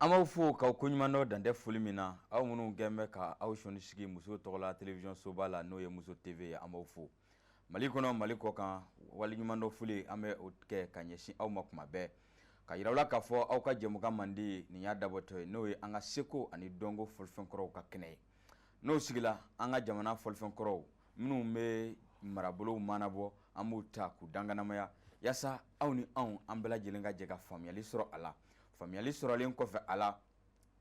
Ama fo ka kuɲumandɔ dantɛ foli min na aw minnu gɛn bɛ ka aw sɔnni sigi muso tɔgɔ la télévision soba la n'o ye muso TV ye an b'aw fo Mali kɔnɔ Mali kɔ kan waliɲumandɔ foli an bɛ o kɛ ka ɲɛsin aw ma kuma bɛɛ ka yiraw la k'a fɔ aw ka jɛmukan mandi nin y'a dabɔtɔ ye n'o ye an ka seko ani dɔnko fɔlifɛnkɔrɔw ka kɛnɛ ye n'o sigila an ka jamana fɔlifɛnkɔrɔw minnu bɛ marabolow manabɔ an b'u ta k'u danganamaya yaasa aw ni anw an bɛɛ lajɛlen ka jɛ ka faamuyali sɔrɔ a la faamuyali sɔrɔlen kɔfɛ a la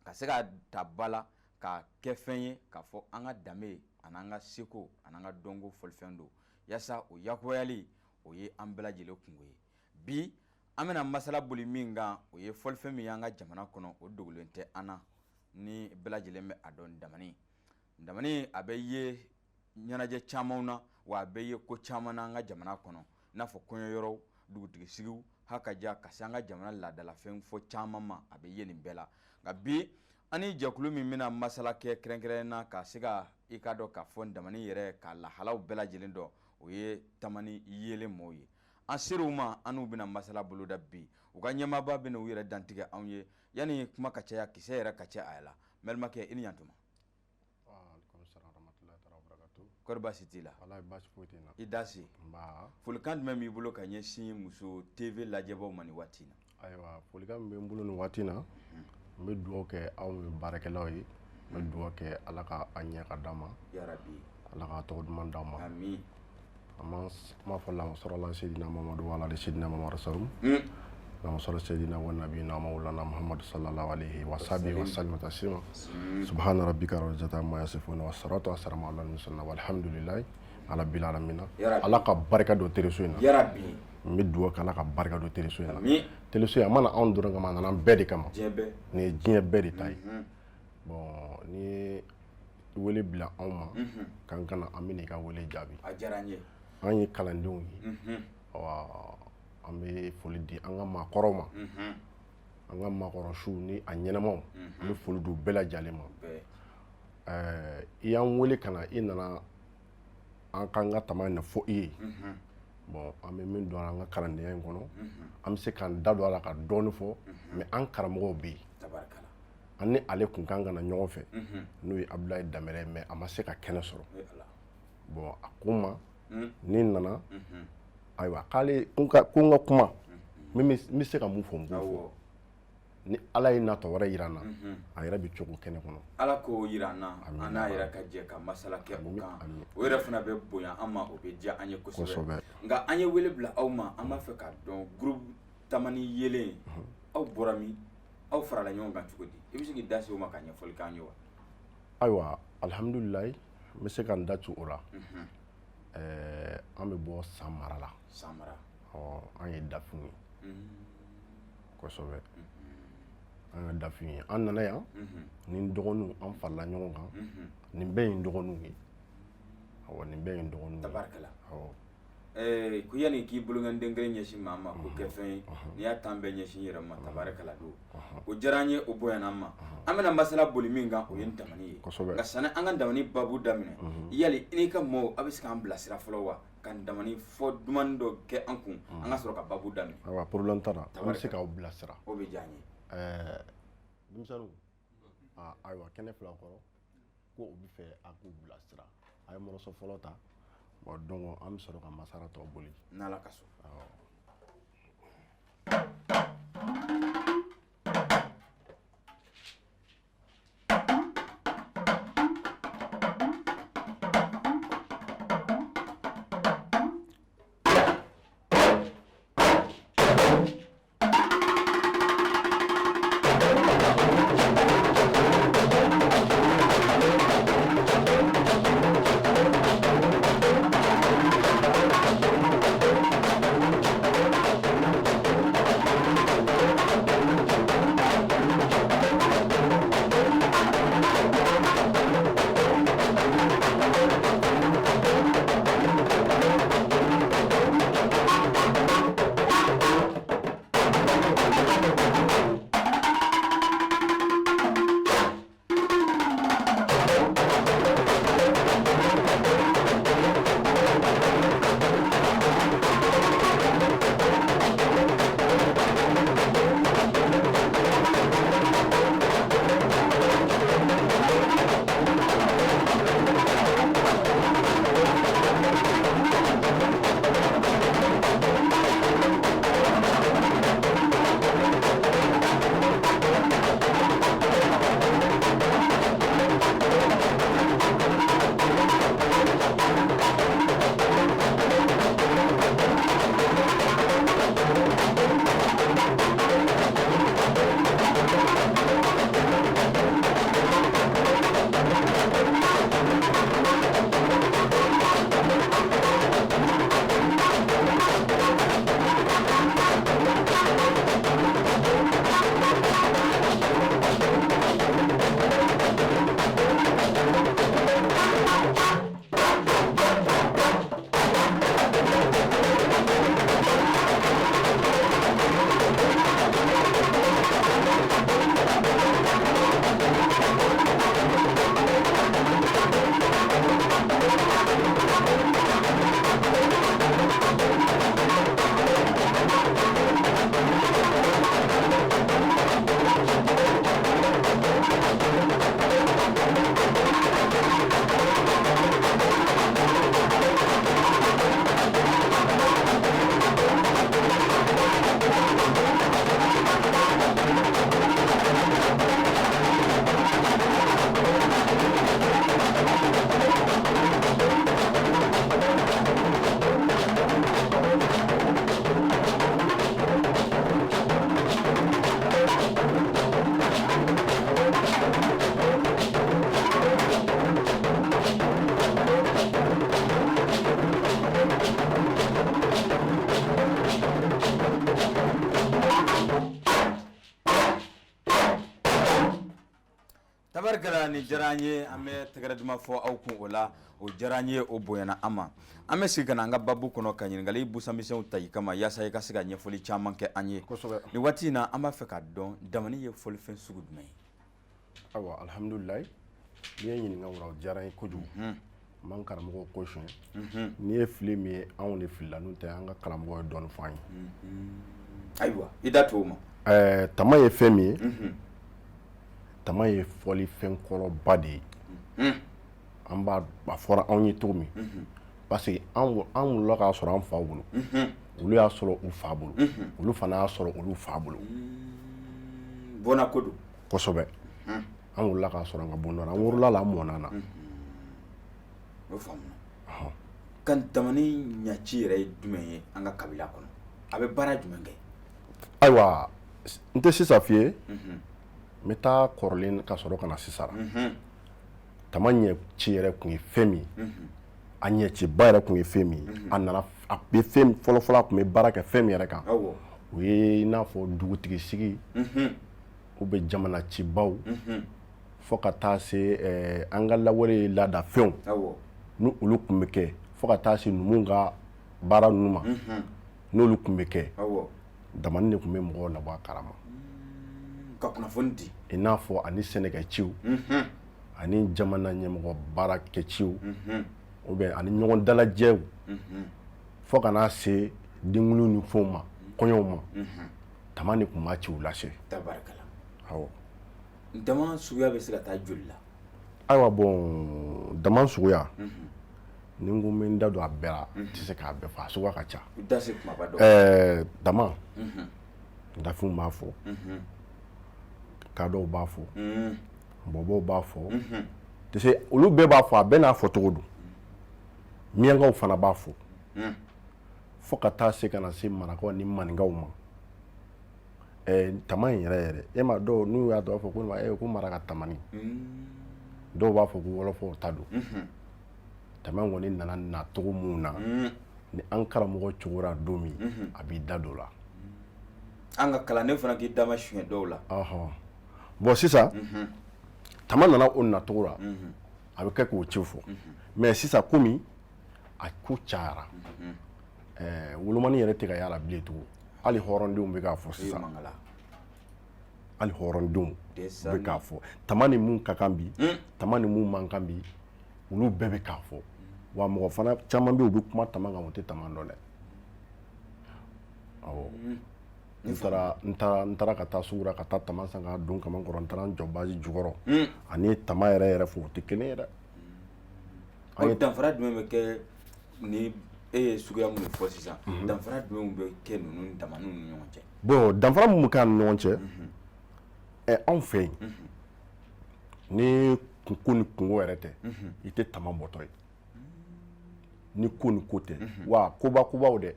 ka se ka ta ba la ka kɛ fɛn ye k'a fɔ an ka danbe ani an ka seko ani an ka dɔnko fɔlifɛn don yaasa o yakuyali o ye an bɛɛ lajɛlen kungo ye bi an bɛna masala boli min kan o ye fɔlifɛn min y'an ka jamana kɔnɔ o dogolen tɛ an na ni bɛɛ lajɛlen bɛ a dɔn damani a bɛ ye ɲɛnajɛ camanw na wa a bɛ ye ko caman na an ka jamana kɔnɔ n'a fɔ kɔɲɔyɔrɔw dugutigisigiw hakaja ka se an ka jamana laadalafɛn fɔ caman ma a bɛ ye nin bɛɛ la nka bi ani jɛkulu min bɛna masala kɛ kɛrɛnkɛrɛnnen na ka se ka i ka dɔn k'a fɔ damani yɛrɛ ka lahalaw bɛɛ lajɛlen dɔn o ye tamani yelen mɔɔw ye an ser'u ma an n'u bɛna masala boloda bi u ka ɲɛmaaba bɛna u yɛrɛ dantigɛ anw ye yanni kuma ka caya kisɛ yɛrɛ ka cɛ a la mɛlimakɛ i ni ɲantuma kɔri baasi t'i la i da se folikan jumɛn b'i bolo ka ɲɛsin muso TV lajɛbaw ma nin waati in na ayiwa folikan min bɛ n bolo nin waati in na n bɛ dugawu kɛ aw ye baarakɛlaw ye n bɛ dugawu kɛ ala ka a ɲɛ ka d'an ma yarabi ala ka tɔgɔ duman d'an ma amin an ma fɔ la sɔrɔla sayidina mamadu wa ala sayidina mamadu sallam اللهم صل سيدنا ونبينا مولانا محمد صلى الله عليه وصحبه وسلم تسليما سبحان ربك رب العزة عما يصفون والصلاة والسلام على المرسلين والحمد لله على رب العالمين الله كبارك دو تريسوينا يا ربي مدوا كلا كبارك دو تريسوينا تريسوينا ما أنا أندورن كمان أنا بدي كمان ني جين بدي تاي bon ni wele bila anw ma kan kana an bɛ ka wele jaabi a diyara n ye an ye kalandenw ye an bɛ foli di an ka maakɔrɔw ma an ka maakɔrɔsiw ni a ɲɛnamaw an bɛ foli di u bɛɛ lajɛlen ma i y'an wele ka na i nana an k'an ka tama ɲɛfɔ i ye bon an bɛ min dɔn an ka kalandenya in kɔnɔ an bɛ se k'an da don a la ka dɔɔni fɔ mais an karamɔgɔw bɛ yen an ni ale kun kan ka na ɲɔgɔn fɛ n'o ye Abdulaye Danbɛlɛ mais a ma se ka kɛnɛ sɔrɔ bon a ko n ma ni nana ayiwa k'ale ko n ka kuma n bɛ se ka mun fɔ n b'o fɔ ni ala ye natɔ wɛrɛ yira n na a yɛrɛ bɛ cogo kɛnɛ kɔnɔ ala k'o yira an na an n'a yɛrɛ ka jɛ ka masala kɛ o kan o yɛrɛ fana bɛ bonya an ma o bɛ diya an ye kosɛbɛ nka an ye wele bila aw ma an b'a fɛ k'a dɔn groupe tamani yelen aw bɔra min aw farala ɲɔgɔn kan cogo di i bɛ se k'i da se o ma ka ɲɛfɔli k'an ye wa ayiwa alihamudulilayi n bɛ se ka n da tu o la an bɛ bɔ Sanmara la an ye dafin ye kosɛbɛ an ka dafin ye an nana yan ni dɔgɔninw an farala ɲɔgɔn kan nin bɛɛ ye n dɔgɔninw ye awɔ nin bɛɛ ye n dɔgɔninw ye tabarikala ko yanni k'i bolongɛnden kelen ɲɛsin maa ma k'o kɛ fɛn ye n'i y'a tan bɛɛ ɲɛsin yɛrɛ ma tabarikala don o diyara an ye o bonyana an ma an bɛna masala boli min kan o ye damani ye nka sani an ka damani babu daminɛ yali i n'i ka maaw a bɛ se k'an bilasira fɔlɔ wa ka damani fɔ duman dɔ kɛ an kun an ka sɔrɔ ka babu daminɛ ayiwa problème t'a la an bɛ se k'aw bilasira o bɛ diya an ye denmisɛnninw ayiwa kɛnɛ fila kɔrɔ ko u bɛ fɛ a k'u bilasira a ye mɔrɔso fɔlɔ ta bon donc an bɛ sɔrɔ ka masala tɔ boli n'ala ka so tabarkala ni diyara n ye an bɛ tɛgɛrɛ duman fɔ aw kun o la o diyara n ye o bonyana an ma an bɛ sigi ka na an ka babu kɔnɔ ka ɲininkali busanmisɛnw ta i kama yaasa i ka se ka ɲɛfɔli caman kɛ an ye kosɛbɛ nin waati in na an b'a fɛ k'a dɔn damani ye fɔlifɛn sugu jumɛn ye ayiwa alhamdulilayi n'i ye ɲininka o la o diyara n ye kojugu n b'an karamɔgɔw ko sɔn n'i ye fili min ye anw de filila n'o tɛ an ka karamɔgɔ ye dɔɔni fɔ an ye ayiwa i da to o ma tama ye fɛn min ye tama ye fɔlifɛn kɔrɔba de ye an b'a a fɔra anw ye cogo min parce que an wulila k'a sɔrɔ an faw bolo olu y'a sɔrɔ u fa bolo olu fana y'a sɔrɔ olu fa bolo bɔnna ko don kosɛbɛ an wulila k'a sɔrɔ an ka bon dɔ la an wolola la an mɔna na o faamuna kan damani ɲaci yɛrɛ ye jumɛn ye an ka kabila kɔnɔ a bɛ baara jumɛn kɛ ayiwa n tɛ sisan f'i ye n bɛ taa kɔrɔlen ka sɔrɔ ka na sisan tama ɲɛci yɛrɛ tun ye fɛn min a ɲɛciba yɛrɛ tun ye fɛn min a nana a bɛ fɛn fɔlɔfɔlɔ a tun bɛ baara kɛ fɛn min yɛrɛ kan o ye i n'a fɔ dugutigi sigi u bɛ jamana cibaw fo ka taa se an ka lawale laadafɛnw ni olu tun bɛ kɛ fo ka taa se numuw ka baara ninnu ma n'olu tun bɛ kɛ damani de tun bɛ mɔgɔw labɔ a kalama ka kunnafoni di i n'a fɔ ani sɛnɛkɛciw ani jamana ɲɛmɔgɔ baarakɛciw ou bien ani ɲɔgɔn dalajɛw fo ka n'a se denkuluw ni fɛnw ma kɔɲɔw ma tama de tun b'a ciw lase tabarikala awɔ dama suguya bɛ se ka taa joli la ayiwa bon dama suguya ni n ko n bɛ n da don a bɛɛ la n tɛ se k'a bɛɛ fɔ a suguya ka ca i da se kumaba dɔ dama dafinw b'a fɔ kadɔw b'a fɔ bɔbɔw b'a fɔ tɛ se olu bɛɛ b'a fɔ a bɛɛ n'a fɔcogo don miyankaw fana b'a fɔ fo ka taa se ka na se marakaw ni maninkaw ma tama in yɛrɛ yɛrɛ e ma dɔw n'u y'a dɔn b'a fɔ ko ko maraka tamani dɔw b'a fɔ ko wɔlɔfɔw ta don tama kɔni nana nacogo mun na ni an karamɔgɔ cogora don min a b'i da don la an ka kalanden fana k'i dama suɲɛ dɔw la bon sisan tama nana o nacogo la a bɛ kɛ k'o ci fɔ mais sisan komi a ko cayara wolomani yɛrɛ tɛ ka y'a la bilen tugun hali hɔrɔndenw bɛ k'a fɔ sisan hali hɔrɔndenw bɛ k'a fɔ tama ni mun ka kan bi tama ni mun man kan bi olu bɛɛ bɛ k'a fɔ wa mɔgɔ fana caman bɛ yen u bɛ kuma tama kan o tɛ tama dɔn dɛ awɔ n taara ka taa sugu la ka taa tama san k'a don kama kɔrɔ n taara n jɔ basi jukɔrɔ ani tama yɛrɛ fɔ o tɛ kelen ye dɛ o danfara jumɛn bɛ kɛ ni e ye suguya minnu fɔ sisan danfara jumɛn bɛ kɛ ninnu ni damaniw ni ɲɔgɔn cɛ bon danfara min bɛ kɛ ani ɲɔgɔn cɛ anw fɛ yen ni ko ni kungo yɛrɛ tɛ i tɛ tama bɔtɔ ye ni ko ni ko tɛ wa kobaw dɛ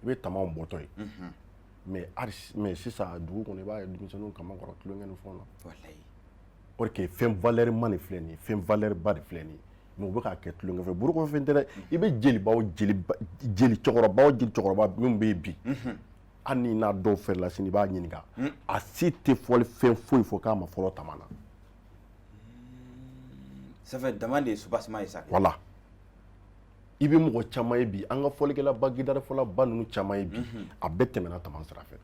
i bɛ tamaw bɔtɔ ye mais sisan dugu kɔnɔ i b'a ye denmisɛnninw kama kɔrɔ tulonkɛ ni fɛnw na o de kɛ fɛn valeur ma de filɛ nin ye fɛn valeur ba de filɛ nin ye mais u bɛ k'a kɛ tulonkɛ fɛ burukɔfɛ fɛn tɛ dɛ i bɛ jeli cɛkɔrɔba min bɛ yen bi hali ni n'a dɔw fɛrɛ la sini i b'a ɲininka a si tɛ fɔli fɛn foyi fɔ k'a ma fɔlɔ tama na ça fait dama de ye soubassement ye sa voilà i bɛ mɔgɔ caman ye bi an ka fɔlikɛlaba gidarifɔlaba ninnu caman ye bi a bɛɛ tɛmɛna tama sira fɛ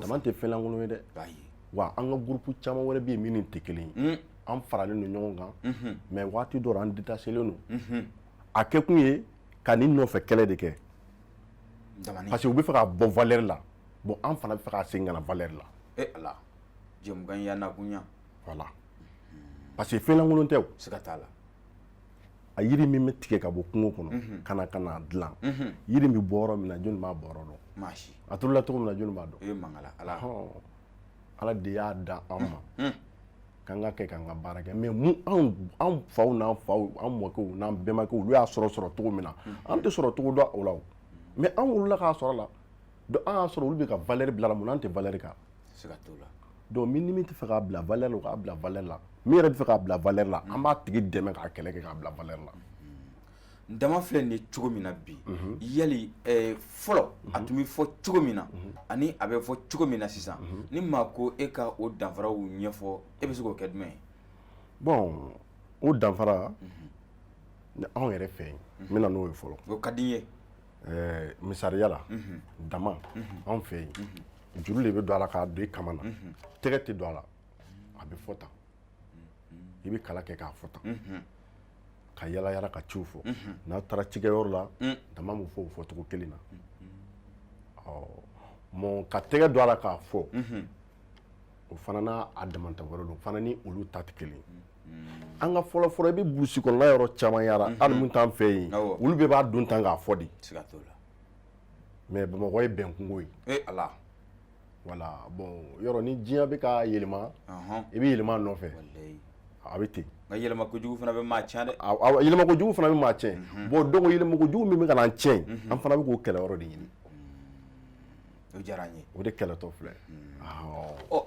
tama tɛ fɛn lankolon ye dɛ wa an ka groupe caman wɛrɛ bɛ yen min ni tɛ kelen ye an faralen don ɲɔgɔn kan mais waati dɔ la an détachelen don a kɛ kun ye ka nin nɔfɛ kɛlɛ de kɛ parce que u bɛ fɛ ka bɔ valeur la bon an fana bɛ fɛ ka segin ka na valeur la ala jɛmukan ya nakunya voilà parce que fɛn lankolon tɛ o siga t'a la a yiri min bɛ tigɛ ka bɔ kungo kɔnɔ ka na dilan yiri min bɔ yɔrɔ min na jɔnni b'a bɔ yɔrɔ dɔn maasi a turula cogo min na jɔnni b'a dɔn e ye mangala ala de y'a da an ma k'an ka kɛ k'an ka baara kɛ mais mun an faw n'an mɔkɛw n'an bɛnbakɛw olu y'a sɔrɔ cogo min na an tɛ sɔrɔ cogo dɔn o la o mais an wolola k'a sɔrɔ la donc an y'a sɔrɔ olu bɛ ka valeur bila la mun na an tɛ valeur kan siga t'o la donc min tɛ fɛ k'a bila valeur la o k'a bila valeur la min yɛrɛ bɛ fɛ k'a bila valeur la an b'a tigi dɛmɛ k'a kɛlɛ kɛ k'a bila valeur la dama filɛ ni cogo min na bi yali fɔlɔ a tun bɛ fɔ cogo min na ani a bɛ fɔ cogo min na sisan ni maa ko e ka o danfaraw ɲɛfɔ e bɛ se k'o kɛ jumɛn ye bon o danfara ni anw yɛrɛ fɛ yen n bɛna n'o ye fɔlɔ o ka di n ye misaliya la dama anw fɛ yen juru de bɛ don a la k'a don i kama na tɛgɛ tɛ don a la a bɛ fɔ tan i bɛ kala kɛ k'a fɔ tan ka yala yala ka ciw fɔ n'a taara cikɛyɔrɔ la dama m'o fɔ o fɔcogo kelen na mɔn ka tɛgɛ don a la k'a fɔ o fana n'a damanta wɛrɛ don fana ni olu ta tɛ kelen an ka fɔlɔ fɔlɔ i bɛ burusi kɔnɔna yɔrɔ caman yara hali mun t'an fɛ yen olu bɛɛ b'a dun tan k'a fɔ de mais bamakɔ ye bɛn kungo ye ala voilà bon yɔrɔ ni diɲɛ bɛ ka yɛlɛma i bɛ yɛlɛma a nɔfɛ a bɛ ten nka yɛlɛma kojugu fana bɛ maa tiɲɛ dɛ yɛlɛma kojugu fana bɛ maa tiɲɛ bon donc yɛlɛma kojugu min bɛ ka n'an tiɲɛ an fana bɛ k'o kɛlɛ yɔrɔ de ɲini o diyara n ye o de kɛlɛtɔ filɛ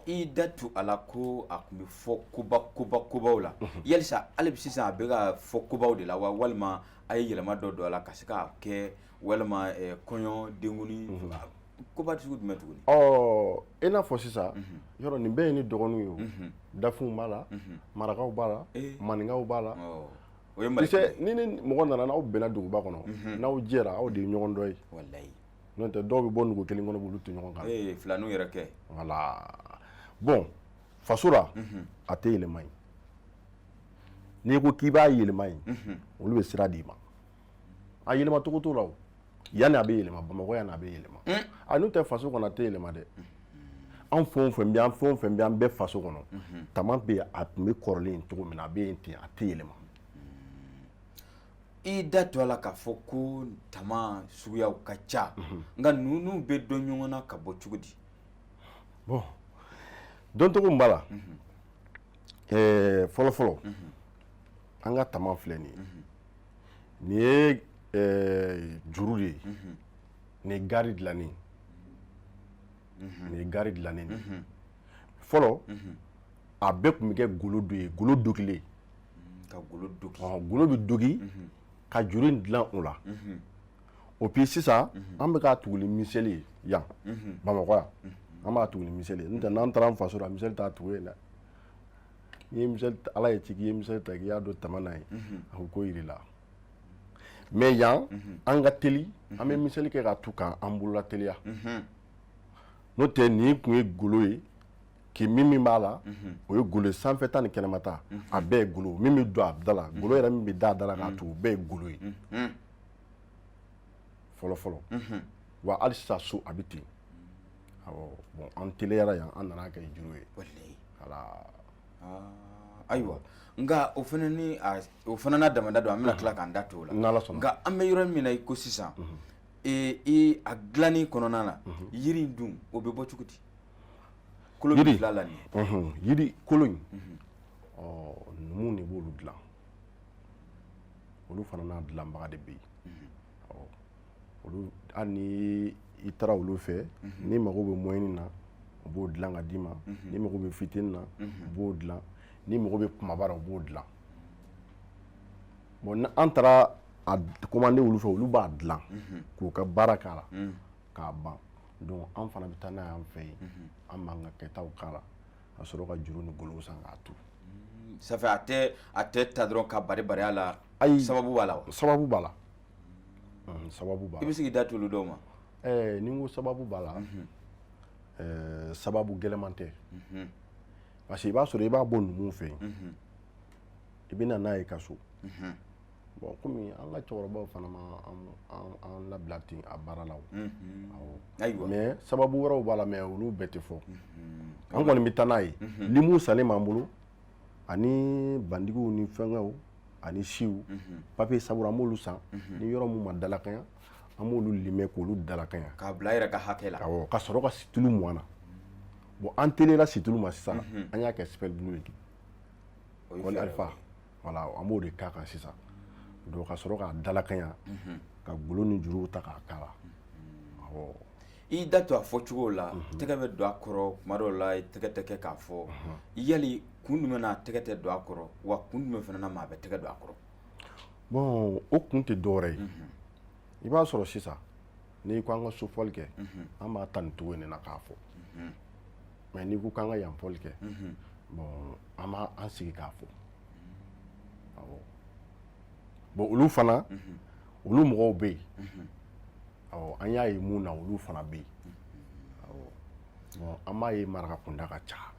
i da tu a la ko a tun bɛ fɔ kobaw la yalisa hali sisan a bɛ ka fɔ kobaw de la wa walima a ye yɛlɛma dɔ don a la ka se k'a kɛ walima kɔɲɔ denkuni koba sugu jumɛn tuguni i n'a fɔ sisan yɔrɔ nin bɛɛ ye ni dɔgɔninw ye o dafunw b'a la marakaw b'a la maninkaw b'a la o ye ni mɔgɔ nana n'aw bɛnna duguba kɔnɔ n'aw jɛra aw de ye ɲɔgɔn dɔ ye n'o tɛ dɔw bɛ bɔ nugu kelen kɔnɔ b'olu to ɲɔgɔn kan filaninw yɛrɛ kɛ voilà bon faso la a tɛ yɛlɛma yen n'i ko k'i b'a yɛlɛma yen olu bɛ sira d'i ma a yɛlɛma cogo t'o la o yanni a bɛ yɛlɛma bamakɔ yanni a bɛ yɛlɛma a n'o tɛ faso kɔnɔ a tɛ yɛlɛma dɛ an fɛn o fɛn bɛ an bɛɛ faso kɔnɔ tama bɛ yen a tun bɛ kɔrɔlen cogo min na a bɛ yen ten a tɛ yɛlɛma i da to a la k'a fɔ ko tama suguyaw ka ca nka ninnu bɛ dɔn ɲɔgɔn na ka bɔ cogo di bon dɔncogo min b'a la fɔlɔ-fɔlɔ an ka tama filɛ nin ye juru de ye nin ye gari dilannen nin ye gari dilannen fɔlɔ a bɛɛ tun bɛ kɛ golo do ye golo dogilen ka golo dogi golo bɛ dogi ka juru in dilan o la o puis sisan an bɛ k'a tugu ni miseli ye yan bamakɔ yan an b'a tugu ni miseli ye n'o tɛ n'an taara an faso la miseli t'a tugu yen dɛ n'i ye miseli ala ye ci k'i ye miseli ta k'i y'a don tama na ye a ko jir'i la mais yan an ka teli an bɛ miseli kɛ ka tu k'an bolola teliya n'o tɛ nin tun ye golo ye k'i min b'a la o ye golo ye sanfɛta ni kɛnɛmata a bɛɛ ye golo min bɛ don a da la golo yɛrɛ min bɛ da a da la k'a tugu o bɛɛ ye golo ye fɔlɔ-fɔlɔ wa hali sisan so a bɛ ten bon an teliyara yan an nana kɛ juru ye ayiwa nka o fana n'a damanda don an bɛna tila k'an da to o la nka an bɛ yɔrɔ min na i ko sisan a dilanni kɔnɔna na yiri in dun o bɛ bɔ cogo di kolo bɛ fila la nin ye yiri kolo in numu de b'olu dilan olu fana n'a dilanbaga de bɛ yen olu hali ni i taara olu fɛ ni mago bɛ moyenne na u b'o dilan ka d'i ma ni mago bɛ fitinin na u b'o dilan ni mago bɛ kumaba la u b'o dilan bon an taara a commandé olu fɛ olu b'a dilan k'u ka baara k'a la k'a ban donc an fana bɛ taa n'a y'an fɛ yen an b'an ka kɛtaw k'a la ka sɔrɔ ka juru ni golo san k'a turu ça fait a tɛ ta dɔrɔn ka bari a la sababu b'a la wa sababu b'a la sababu b'a la i bɛ se k'i da t'olu dɔw ma ni n ko sababu b'a la sababu gɛlɛman tɛ parce que i b'a sɔrɔ i b'a bɔ numuw fɛ yen i bɛ na n'a ye ka so bon komi an ka cɛkɔrɔbaw fana ma an labila ten a baara la o mais sababu wɛrɛw b'a la mais olu bɛɛ tɛ fɔ an kɔni bɛ taa n'a ye limu sannen b'an bolo ani bandigiw ni fɛngɛw ani siw papier sabula an b'olu san ni yɔrɔ mun ma dalakanya an b'olu limɛ k'olu dalakanya k'a bila yɛrɛ ka hakɛ la ka sɔrɔ ka situlu mɔn na bon an telera situlu ma sisan an y'a kɛ spell blue ye wali alifa voilà an b'o de k'a kan sisan donc ka sɔrɔ k'a dalakanya ka golo ni juruw ta k'a kala i da to a fɔ cogo la tɛgɛ bɛ don a kɔrɔ tuma dɔw la i tɛgɛ tɛ kɛ k'a fɔ yali kun jumɛn na tɛgɛ tɛ don a kɔrɔ wa kun jumɛn fana na maa bɛ tɛgɛ don a kɔrɔ Bon o kun tɛ dɔwɛrɛ ye i b'a sɔrɔ sisan n'i ko an ka sofɔli kɛ an b'a ta nin cogo in na k'a fɔ mais n'i ko k'an ka yanfɔli kɛ bon an b'a an sigi k'a fɔ awɔ bon olu fana olu mɔgɔw bɛ yen awɔ an y'a ye mun na olu fana bɛ yen awɔ bon an b'a ye maraka kunda ka ca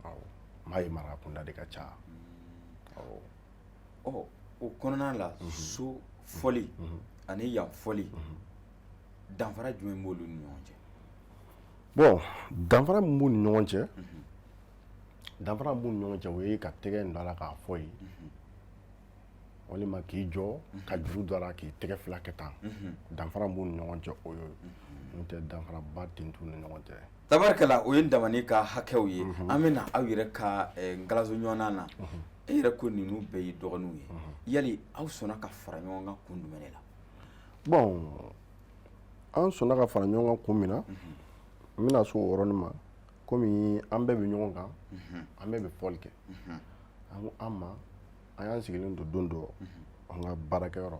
awɔ an b'a ye maraka kunda de ka ca awɔ o kɔnɔna la so fɔli ani yan fɔli danfara jumɛn b'olu ni ɲɔgɔn cɛ bon danfara min b'u ni ɲɔgɔn cɛ danfara min b'u ni ɲɔgɔn cɛ o ye ka tɛgɛ in da la k'a fɔ ye walima k'i jɔ ka juru da la k'i tɛgɛ fila kɛ tan danfara min b'u ni ɲɔgɔn cɛ o ye n'o tɛ danfara ba ten t'u ni ɲɔgɔn cɛ tabarikala o ye damani ka hakɛw ye an bɛna aw yɛrɛ ka ngalazo ɲɔgɔnna na e yɛrɛ ko ninnu bɛɛ ye dɔgɔninw ye yali aw sɔnna ka fara ɲɔgɔn kan kun jumɛn de la bon an sɔnna ka fara ɲɔgɔn kan kun min na n bɛna so o yɔrɔnin ma komi an bɛɛ bɛ ɲɔgɔn kan an bɛɛ bɛ fɔli kɛ an ko an ma an y'an sigilen to don dɔ an ka baarakɛyɔrɔ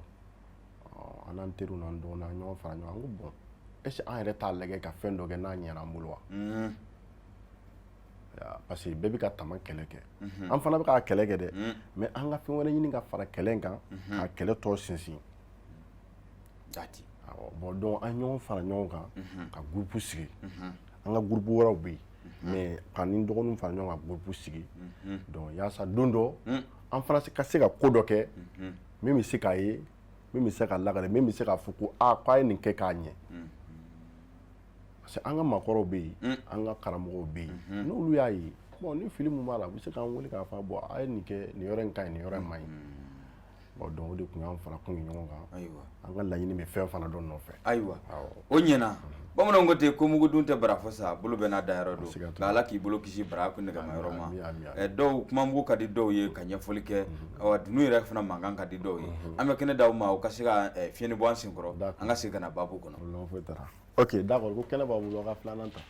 an n'an teriw n'an dɔgɔninw an ɲɔgɔn fara ɲɔgɔn kan an ko bon est ce que an yɛrɛ t'a lajɛ ka fɛn dɔ kɛ n'a ɲɛna an bolo wa parce que bɛɛ bɛ ka tama kɛlɛ kɛ an fana bɛ ka kɛlɛ kɛ dɛ mais an ka fɛn wɛrɛ ɲini ka fara kɛlɛ in kan ka kɛlɛ tɔ sinsin bon donc an ɲɔgɔn fara ɲɔgɔn kan ka groupe sigi an ka groupe wɛrɛw bɛ yen mais ka ni dɔgɔninw fara ɲɔgɔn kan groupe sigi donc yaasa don dɔ an fana ka se ka ko dɔ kɛ min bɛ se k'a ye min bɛ se ka lagare min bɛ se k'a fɔ ko k'a ye nin kɛ k'a ɲɛ parce que an ka maakɔrɔw bɛ yen an ka karamɔgɔw bɛ yen n'olu y'a ye bon ni fili min b'a la u bɛ se k'an wele k'a fɔ bon a ye nin kɛ nin yɔrɔ in ka ɲi nin yɔrɔ in man ɲi bon donc o de tun y'an fara kun ye ɲɔgɔn kan an ka laɲini bɛ fɛn fana dɔ nɔfɛ ayiwa o ɲɛna bamananw ko ten ko mugudun tɛ bara fɔ sa bolo bɛ n'a dayɔrɔ don nka ala k'i bolo kisi bara kun nɛgɛma yɔrɔ ma dɔw kuma mugu ka di dɔw ye ka ɲɛfɔli kɛ dunun yɛrɛ fana mankan ka di dɔw ye an bɛ kɛnɛ d'aw ma u ka se ka fiɲɛni bɔ an senkɔrɔ an ka segin ka na baabu kɔnɔ ok d'accord ko kɛnɛ b'a bolo aw ka filanan ta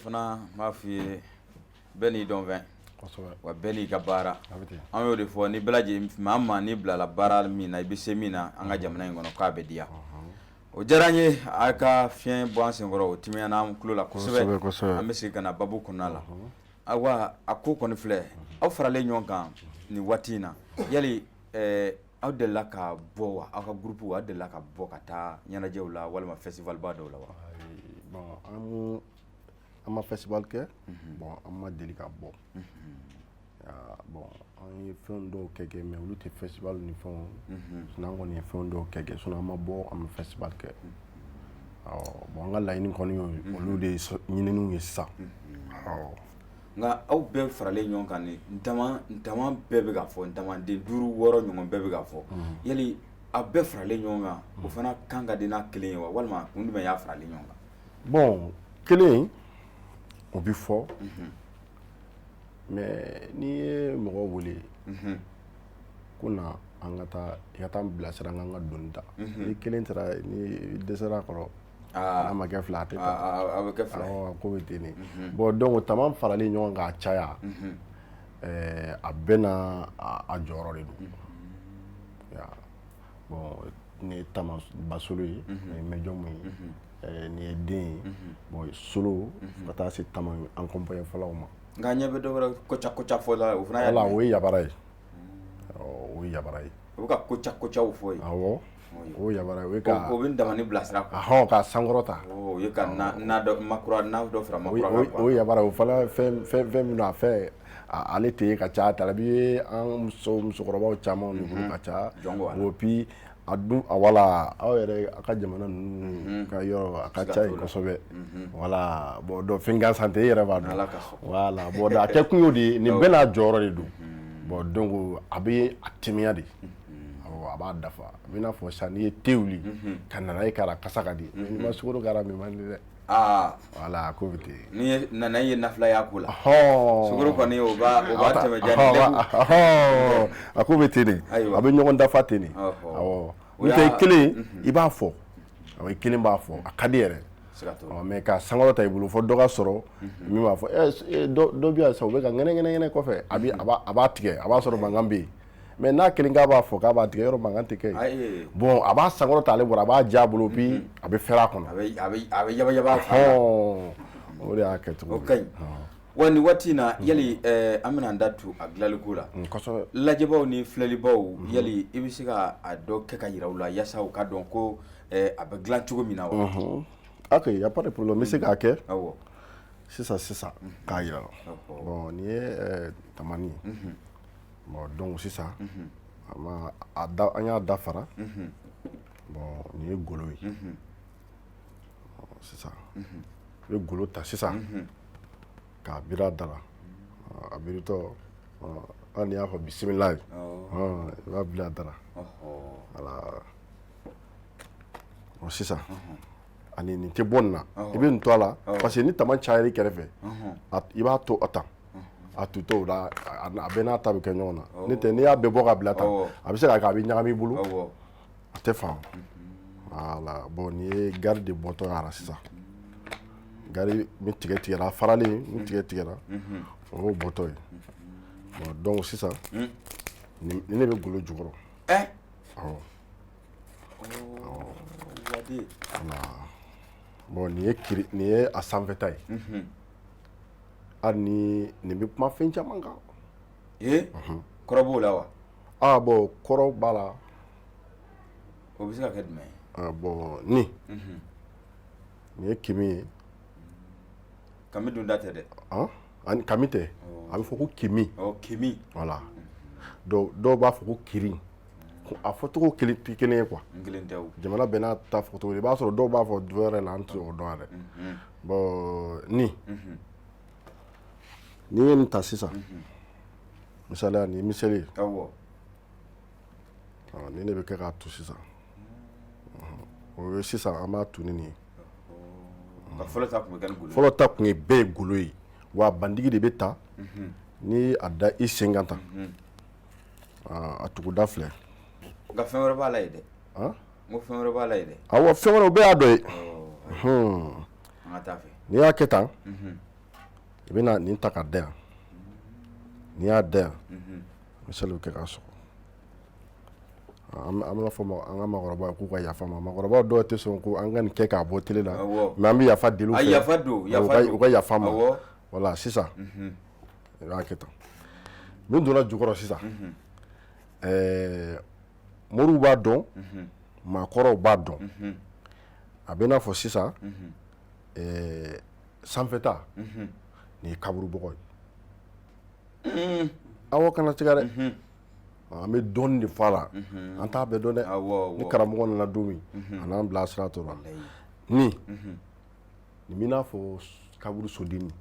fana m'a f'i ye bɛɛ n'i dɔnfɛn wa bɛɛ n'i ka baara an y'o de fɔ ni bɛɛ lajɛlen maa maa n'i bilala baara min na i bɛ se min na an ka jamana in kɔnɔ k'a bɛ diya o diyara an ye a ka fiɲɛ bɔ an senkɔrɔ o timiya n'an tulo la kosɛbɛ an bɛ segin ka na babu kɔnɔna la awa a ko kɔni filɛ aw faralen ɲɔgɔn kan nin waati in na yali aw delila ka bɔ wa aw ka groupe aw delila ka bɔ ka taa ɲɛnajɛw la walima festival ba dɔw la wa bon an ma festival kɛ bon an ma deli ka bɔ bon an ye fɛn dɔw kɛ mais olu tɛ festival ni fɛnw sinon an kɔni ye fɛn dɔw kɛ sinon an ma bɔ an ma festival kɛ bon an ka laɲini kɔni olu de ɲininiw ye sisan nka aw bɛɛ faralen ɲɔgɔn kan ni ntama bɛɛ bɛ ka fɔ ntamaden 5 6 ɲɔgɔn bɛɛ bɛ ka fɔ yali a bɛɛ faralen ɲɔgɔn kan o fana kan ka di n'a kelen ye wa walima kun jumɛn y'a faralen ɲɔgɔn kan bon kelen o bɛ fɔ mais n'i ye mɔgɔ wele ko na an ka taa i ka taa n bilasira an ka doni ta ni kelen taara ni dɛsɛra kɔrɔ n'a ma kɛ fila a tɛ taa a bɛ kɛ fila ko bɛ ten de bon donc tama faralen ɲɔgɔn kan a caya a bɛɛ n'a a jɔyɔrɔ de don bon ni ye tama basolo ye ni mɛjɔ mun ye ni ye den ye bon solo ka taa se tama an kɔnpɔɲɛ fɔlɔw ma nka ɲɛ bɛ dɔ wɛrɛ koca fɔ la o fana y'a o ye yabara ye o ye yabara ye o bɛ ka kocaw fɔ ye awɔ o ye yabara ye o ye ka o bɛ damani bilasira ka sankɔrɔta o ye ka na dɔ fara makura o ye yabara o fana fɛn min a fɛ ale tɛ ka ca tarabi an musokɔrɔbaw caman olu ka ca o puis a dun wala aw yɛrɛ a ka jamana ninnu ka yɔrɔ a ka ca yen kosɛbɛ wala bon dɔ fɛn gansan tɛ e yɛrɛ b'a dɔn wala bon a kɛ kun y'o de ye nin bɛɛ n'a jɔyɔrɔ de don bon donc a bɛ a timiya de a b'a dafa a bɛ n'a fɔ sisan n'i ye te wuli ka nana ye k'a kasa ka di n'i ma sukaro k'a la min man di dɛ wala ko bɛ ten ni nana ye nafila y'a ko la sukaro kɔni o b'a tɛmɛ jani a ko bɛ ten de a bɛ ɲɔgɔn dafa ten de awɔ n'o tɛ kelen i b'a fɔ i kelen b'a fɔ a ka di yɛrɛ mais ka sankɔrɔ ta i bolo fɔ dɔ ka sɔrɔ min b'a fɔ dɔ bɛ yan sisan u bɛ ka ŋɛnɛ kɔfɛ a b'a tigɛ a b'a sɔrɔ mankan bɛ yen mais n'a kelen k'a b'a fɔ k'a b'a tigɛ yɔrɔ mankan tɛ kɛ yen bon a b'a sankɔrɔ ta ale bɔra a b'a ja bolo puis a bɛ fɛrɛ a kɔnɔ a bɛ yaba o de y'a kɛ cogo o kaɲi wa nin waati in na yali an bɛna an da tu a dilanliko la lajɛbaw ni filɛlibaw yali i bɛ se ka a dɔ kɛ ka yira u la yaasa u ka dɔn ko a bɛ dilan cogo min na wa ok y a pas de problème n bɛ se k'a kɛ sisan k'a yira bon nin ye tamani ye bon donc sisan an y'a dafara bon nin ye golo ye sisan i bɛ golo ta sisan k'a biri a da la a biritɔ hali n'i y'a fɔ bisimilayi i b'a biri a da la wala bon sisan ani nin tɛ bɔ nin na i bɛ nin to a la parce que ni tama cayara i kɛrɛfɛ i b'a to a tan a tutɔ o la a bɛɛ n'a ta bɛ kɛ ɲɔgɔn na n'o tɛ n'i y'a bɛɛ bɔ ka bila tan a bɛ se ka kɛ a bɛ ɲagami i bolo a tɛ faamu wala bon nin ye gari de bɔtɔ ye a la sisan gari min tigɛra faralen min tigɛra o y'o bɔtɔ ye bon donc sisan ni ne bɛ golo jukɔrɔ bon nin ye a sanfɛta ye hali ni nin bɛ kuma fɛn caman kan kɔrɔ b'o la wa bon kɔrɔ b'a la o bɛ se ka kɛ jumɛn ye bon nin ye kimi ye kami dun da tɛ dɛ kami tɛ a bɛ fɔ ko kimi kimi voilà dɔw b'a fɔ ko kirin a fɔcogo kelen tɛ kelen ye quoi jamana bɛɛ n'a ta fɔcogo i b'a sɔrɔ dɔw b'a fɔ dɔ wɛrɛ la an tɛ o dɔn yɛrɛ bon n'i ye nin ta sisan misaliya nin ye miseli ye nin de bɛ kɛ k'a tu sisan o ye sisan an b'a tu ni nin ye fɔlɔ ta tun ye bɛɛ ye golo ye wa bandigi de bɛ ta ni a da i sen kan tan a tuguda filɛ nka fɛn wɛrɛ b'a la ye dɛ n ko fɛn wɛrɛ b'a la ye dɛ awɔ fɛn wɛrɛ o bɛɛ y'a dɔ ye an ka taa fɛ n'i y'a kɛ tan i bɛna nin ta ka da yan n'i y'a da yan misali bɛ kɛ k'a sɔgɔ an b'a fɔ an ka maakɔrɔbaw k'u ka yafa ma maakɔrɔbaw dɔw tɛ sɔn ko an ka nin kɛ k'a bɔ télé la mais an bɛ yafa deli u fɛ u ka yafa ma voilà sisan i b'a kɛ tan min donna jukɔrɔ sisan moriw b'a dɔn maakɔrɔw b'a dɔn a bɛ n'a fɔ sisan sanfɛta nin ye kaburubɔgɔ ye awɔ kana tigɛ dɛ an bɛ dɔɔnin de fɔ a la an t'a bɛɛ dɔn dɛ ni karamɔgɔ nana don min a n'an bila sira to la nin bɛ n'a fɔ kaburu sodenni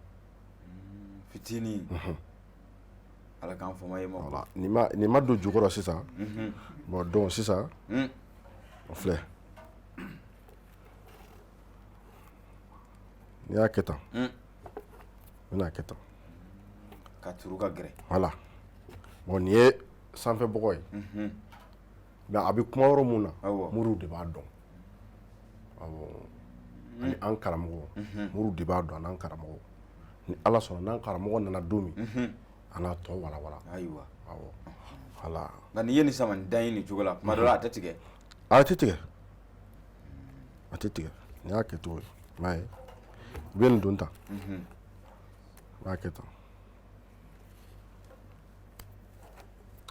fitinin ala k'an fama ye ma voilà nin ma don jukɔrɔ sisan bon donc sisan o filɛ n'i y'a kɛ tan n bɛna kɛ tan ka turu ka gɛrɛ voilà bon nin ye sanfɛ bɔgɔ ye mais a bɛ kuma yɔrɔ mun na moriw de b'a dɔn ani an karamɔgɔ moriw de b'a dɔn n'an karamɔgɔ ni ala sɔnna n'an karamɔgɔ nana don min a n'a tɔ walawala ayiwa awɔ voilà nka nin ye nin sama nin dan ye nin cogo la kuma dɔ la a tɛ tigɛ a tɛ tigɛ nin y'a kɛ cogo ye i m'a ye u bɛ nin don tan n b'a kɛ tan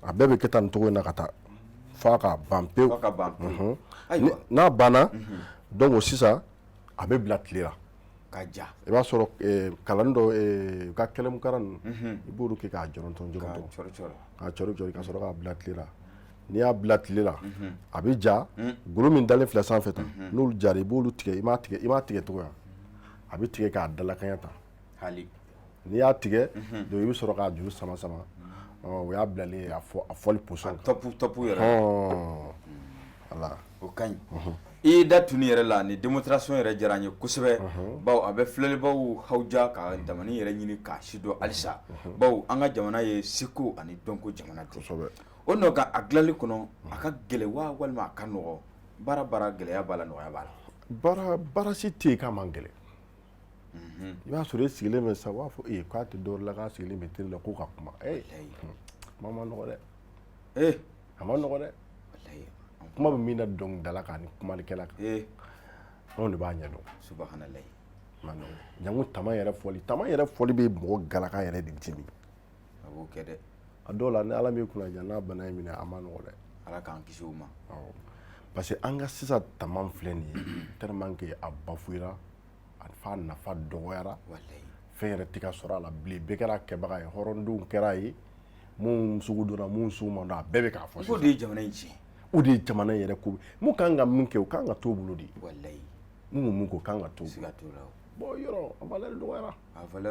a bɛɛ bɛ kɛ tan nin cogo in na ka taa f'a ka ban pewu n'a banna donc sisan a bɛ bila tile la ka ja i b'a sɔrɔ kalani dɔ u ka kɛlɛmukara ninnu i b'olu kɛ k'a jɔrɔntɔn k'a cɔri ka sɔrɔ k'a bila tile la n'i y'a bila tile la a bɛ ja golo min dalen filɛ sanfɛ tan n'olu jara i b'olu tigɛ i m'a tigɛ cogo ya a bɛ tigɛ k'a dalakɛɲɛ tan n'i y'a tigɛ donc i bɛ sɔrɔ k'a juru sama o y'a bilalen ye a fɔli pɔsɔn tɔpu yɛrɛ voilà o ka ɲi i da tuni yɛrɛ la ni démonstration yɛrɛ diyara n ye kosɛbɛ bawo a bɛ filɛlibaw hawuja ka damani yɛrɛ ɲini k'a sidɔn halisa bawo an ka jamana ye seko ani dɔnko jamana tɛ o nɔ ka a dilanli kɔnɔ a ka gɛlɛn wa walima a ka nɔgɔ baara gɛlɛya b'a la nɔgɔya b'a la baara si tɛ yen k'a man gɛlɛn i b'a sɔrɔ e sigilen bɛ sisan u b'a fɔ k'a tɛ dɔwɛrɛ la k'a sigilen bɛ télé la ko ka kuma kuma ma nɔgɔ dɛ a ma nɔgɔ dɛ kuma bɛ min na dɔnkilidala kan ni kumalikɛla kan anw de b'a ɲɛdɔn subahanallahi ma nɔgɔ jango tama yɛrɛ fɔli bɛ mɔgɔ galaka yɛrɛ de dimi a b'o kɛ dɛ a dɔw la ni ala m'i kunna jan n'a bana in minɛ a ma nɔgɔ dɛ ala k'an kisi o ma parce que an ka sisan tama filɛ nin ye tellement que a bafouera f'a nafa dɔgɔyara fɛn yɛrɛ tɛ ka sɔrɔ a la bilen bɛɛ kɛra kɛbaga ye hɔrɔndenw kɛra ye mun sugu donna mun sugu ma dɔn a bɛɛ bɛ k'a fɔ sisan o de ye jamana in tiɲɛ o de ye jamana in yɛrɛ ko mun kan ka min kɛ o kan ka t'o bolo de mun ko kan ka t'o bolo bon yɔrɔ a valeur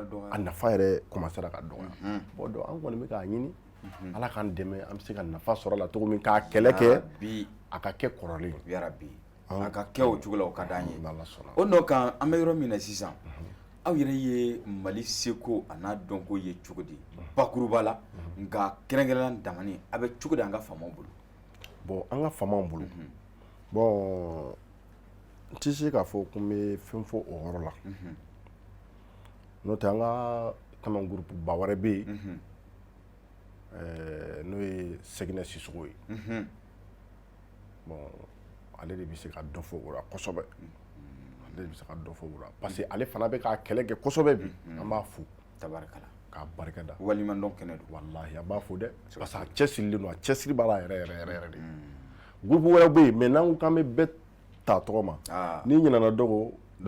dɔgɔyara a nafa yɛrɛ commencera ka dɔgɔya bon donc an kɔni bɛ k'a ɲini ala k'an dɛmɛ an bɛ se ka nafa sɔrɔ a la cogo min k'a kɛlɛ kɛ a ka kɛ kɔrɔlen yarabi a ka kɛ o cogo la o ka d'an ye o nɔ kan an bɛ yɔrɔ min na sisan aw yɛrɛ ye mali seko a n'a dɔnko ye cogo di bakuruba la nka kɛrɛnkɛrɛnna damani a bɛ cogo di an ka faamaw bolo bon an ka faamaw bolo bon n tɛ se k'a fɔ ko n bɛ fɛn fɔ o yɔrɔ la n'o tɛ an ka kama groupe ba wɛrɛ bɛ yen n'o ye Sɛginɛ Sisoko ye bon ale de bɛ se ka dɔ fɔ o la kosɛbɛ parce que ale fana bɛ k'a kɛlɛ kɛ kosɛbɛ bi an b'a fo tabarakala k'a barikada walimadɔn kɛnɛ don wallahi an b'a fo dɛ parce que a cɛsirilen don a cɛsiri b'a la yɛrɛ de groupe wɛrɛ bɛ yen mais n'an ko k'an bɛ bɛɛ ta tɔgɔ ma n'i ɲinɛna dɔ kɔ i